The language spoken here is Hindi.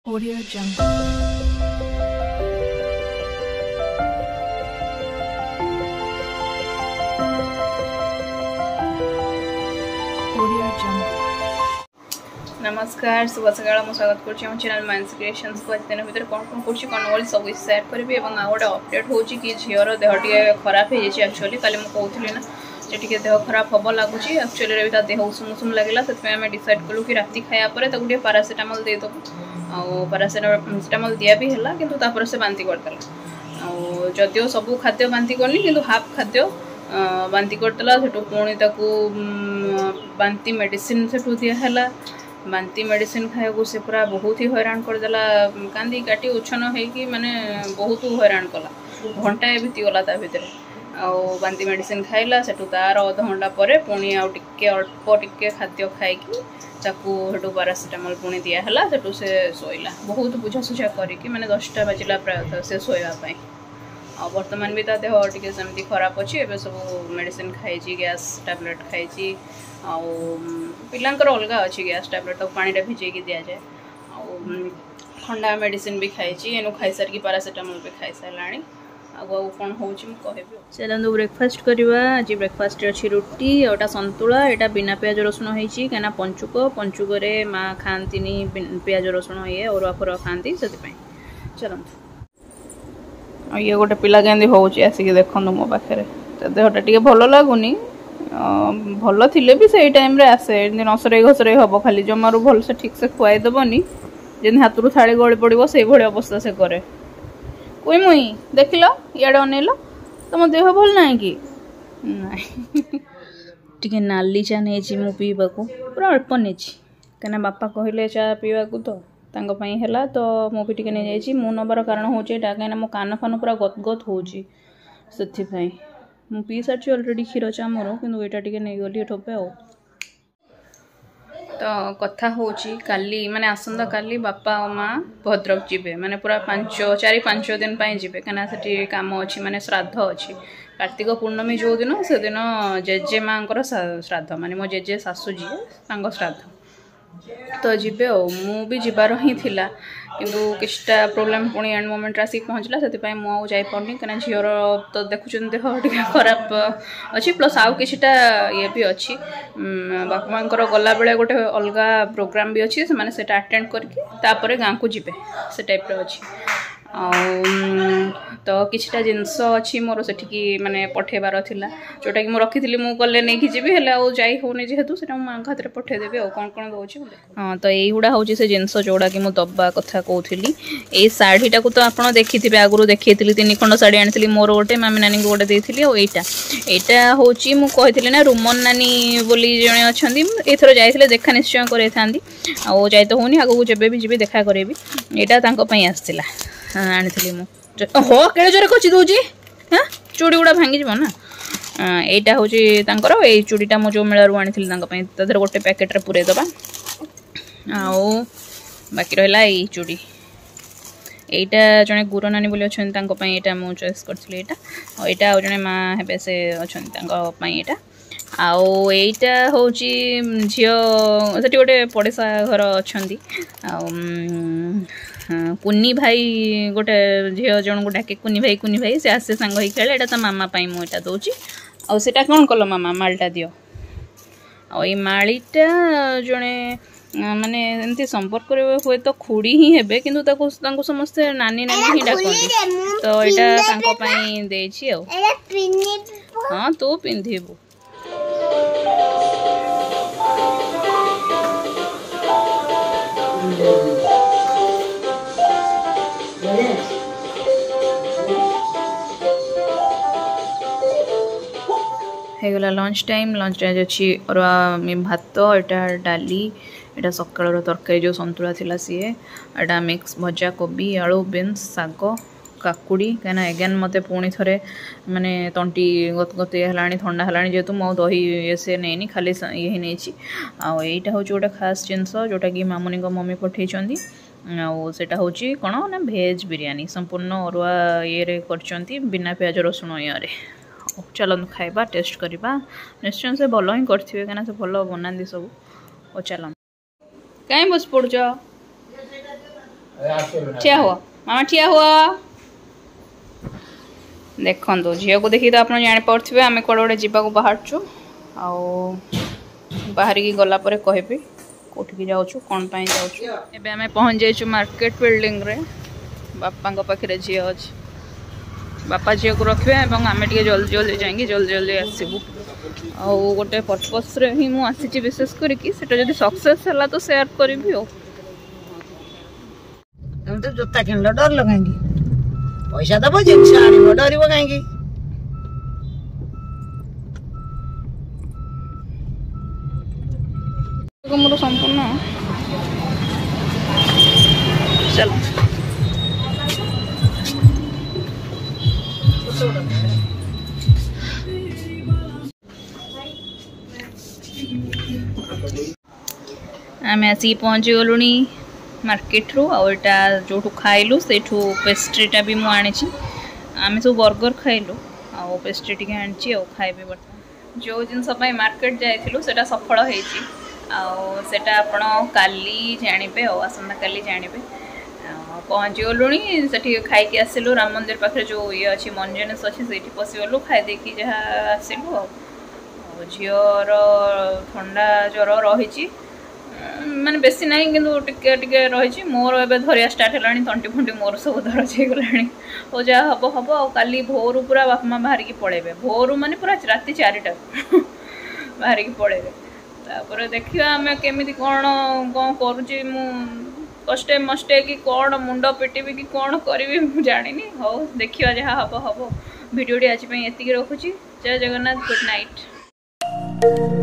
Audio Jungle. Audio Jungle. नमस्कार शुभ सकाळ मु स्वागत करछि हम चैनल माइंड्स क्रिएशंस को दिन भीतर कोन कोन करछि कोन बोली सब शेयर करबी एवं आ गोटे अपडेट होछि कि झियर देह टिके खराब हे जेछि एक्चुअली काली मु कहउथली ना जे टिके देह खराब हबो लागुछि एक्चुअली रे ता देह उसुम उसुम लागिला सेत हमें डिसाइड कलु कि राती खाया परे ताकु टिके पैरासिटामोल दे दबु आ पैरासिटामोल दिया भी हला किंतु तापर से बांती करतला आ जदियो सब खाद्य बांती करनी किंतु हाफ खाद्य बांती करतला सेटु पुणी ताकू बांती मेडिसिन सेटु दिया हला बांती मेडिसिन खाया से पूरा बहुत ही हैरान करदेला कांदी काटी उछन होगी माने बहुत हैरान कला घंटाए बीतीगला ता भितर बांती मेडिसिन खाइला सेटू तार अध घंटा पर पुणी आउे अल्प टिके खाद्य खाई हेटू पैरासिटामोल पुणी दिहला सेटू से शोला बहुत बुझासुझा करी माने 10टा बाजिला प्राय से शोवाई बर्तमान भी ता देह टिके सेमती खराब अच्छी एवं सब मेडिसिन खाई गैस टैबलेट खाई पिलांकर अलग अच्छी गैस टैबलेट तो पानी भिजे दि जाए ठंडा मेडिसिन भी खाई एनु खाई सारी पैरासिटामोल भी खाई सारा आगु कौन हो चलते ब्रेकफास्ट करवा आज ब्रेकफास्ट अच्छी रुटी आटा सतुला यहाँ बिना प्याज रसुण होती कहीं पंचुक पंचुक माँ खाती प्याज रसुण ये अरुआ फरुआ खाती से चलते ये गोटे पिला केंदी होची आसिक देखो मो पाखे देहटा टी भल लगुनि भल थिले भी से टाइम रे आसे नसरे घसरे हम खाली जमारू भल से ठीक से खुआई देवनी जमी हाथ रू थाड़ी गली पड़ो से भाई अवस्था से करे कोई मुई देख लो इे अनेल तुम देह भल ना कि टी नाली चा नहीं मु पीवा पूरा अल्प नहीं कहीं बापा कहले चा पीवा तो है तो मुझे टी नहीं जाइए मु नबार कारण हूँ कहीं मो कान फान पूरा गदगद होची मु पी सारी अलरेडी क्षीर चा मोर कि यहाँ टी नहीं गली ठोपे आ तो कथा हूँ काली माने आसंता काली बापा और माँ भद्रक जीवे माने पूरा 4-5 दिन जीवे कहीं से कम अच्छी माने श्राद्ध अच्छी कार्तिक पूर्णमी जो दिन से दिन जेजे माँ श्राद्ध माने मो जेजे सासू जी श्राद्ध तो जीवे मु भी जीवार ही थिला किंतु किछटा प्रोब्लेम पुणी एंड मोमेंट आसिक पहुँचला से मुझे जापारनी कहीं झीर तो देखुं देह टे खराब अच्छी प्लस आउ किछटा ये भी अच्छी बापा माँ गला बेले गोटे अलग प्रोग्राम भी अच्छी से अटेंड करके गाँव को जीवे से टाइप अच्छी तो किछटा जिनस अच्छी मोर से माने पठेबार थिला जोटा कि मु रखी मु गले नहीं कि जीवी हेले आउ जाई होनी जेहेतु सेटा माँ हाथ में पठेदेवी आ कौन कौन दौर हाँ तो यहीगुड़ा हूँ से जिनस जोड़ा कि मुझे दबा कथा कहूली ये शाढ़ीटा को तो आप देखी आगुरी देखी 3 खंड शाढ़ी आनी मोर गोटे मामी नानी को गोटे देती यहाँ हूँ मुझे ना रुमन नानी बोली जड़े अच्छा एथर जाइए देखा निश्चय कराई था जाई तो होनी आगू जब भी जी देखा करेबी यहाँ आसला आनी मुझे हो केड़े जोरे कचि दूची हाँ चूड़ी गुड़ा भांगी ना यहाँ हूँ ये चूड़ीटा मुझे मेलू आनी तर गोटे पैकेट्रे पूरे दबा आओ बाकी रहा ये चूड़ी यहाँ जड़े गुरु नानी बोली अच्छा यहाँ मुझे चॉइस करी यहाँ जड़े माँ हे से अच्छा यहाँ आउ यहाँ हूँ झील से गोटे पड़ोसा घर अच्छा कुन्नी भाई गोटे झील जन को डाके कुन्नी भाई से आसे सांग ही खेले यहाँ तो मामा मुझे दूची आटा कौन कल मामा मालटा दियो आई मालीटा जड़े माने एमती संपर्क हुए तो खुड़ी ही हेबे किंतु समस्ते नानी नानी ही डाकती तो यहाँ देछि हाँ तू पिंधबू गला लंच टाइम अच्छी अरुआ भात यहाँ डाली यहाँ सकाल तरकारी जो संतुला थिला सी यहाँ मिक्स भजा कोबी आलू बीन्स साग काकुड़ी कहीं एगेन मत पुणी थे माने तंटी गत है थंडा है जेहेतु मो दही ये से नहीं खाली ये नहीं आईटा हूँ गोटे खास जिनस जोटा कि मामुनी मम्मी पठे आटा हूँ कौन ना भेज बिरियानी संपूर्ण अरुआ ये कर बिना प्याज रसुण ये चलते खाइबा टेस्ट करवा निश्चय से भल ही करेंगे कहीं से भल बना सब चल कहीं बस पड़ ठिया हुआ मामा ठिया हुआ देखो झील को देखिए तो आप जापे आम कौड़े गोटे जावाक बाहरचु बाहर की गलापर कहबी कौटिकी जाऊँ कौन पाई जाऊँ एबे आम पहुँच जाइए मार्केट बिल्डिंग रे बापा पाखे झी अच्छे बापा झी को रखे आम टे जल्दी जल्दी जाएंगे जल्दी जल्दी आसबू आ गोटे पर्पस रे ही मुझे विशेष करके जब सक्सेस है तो शेयर करी तो जोता किन डर लगाएंगे पैसा दब जिनस आण डर कहीं मोर संपूर्ण चलो आम आसिक पहुँची गलु मार्केट रू आटा जो खाइलु से पेस्ट्रीटा भी मुझे आम सब बर्गर खाइलु आ पेस्ट्री टी आनी खाइबे बर्तमान जो जिनस मार्केट जाइलु से सफल होटा आपण काली जानिबे आसंता काली जानिबे पहुँची गलु से खाई आसिलु राम मंदिर पाखे जो ये अच्छी मंजनेस अच्छी से पशिगलु खाई जहाँ आसिलु झीर ठंडा ज्वर रही माने बेसी ना कि रही मोर ए धरिया स्टार्ट है तंटी फंटी मोर सब दरज हो गला और जहाँ हम हम आ काली भोर पूरा बापा माँ बाहर की पड़े भोर माने पूरा राति 4टा बाहर की पड़े तापर देखा आम केमी कौन कौन करुच्ची कष्टे मष्टे कि कौन मुंड पिटिबी कि कौन करी जानी हो देखा जहाँ हम हम भिडियोटी आज ये रखुची जय जगन्नाथ गुड नाइट।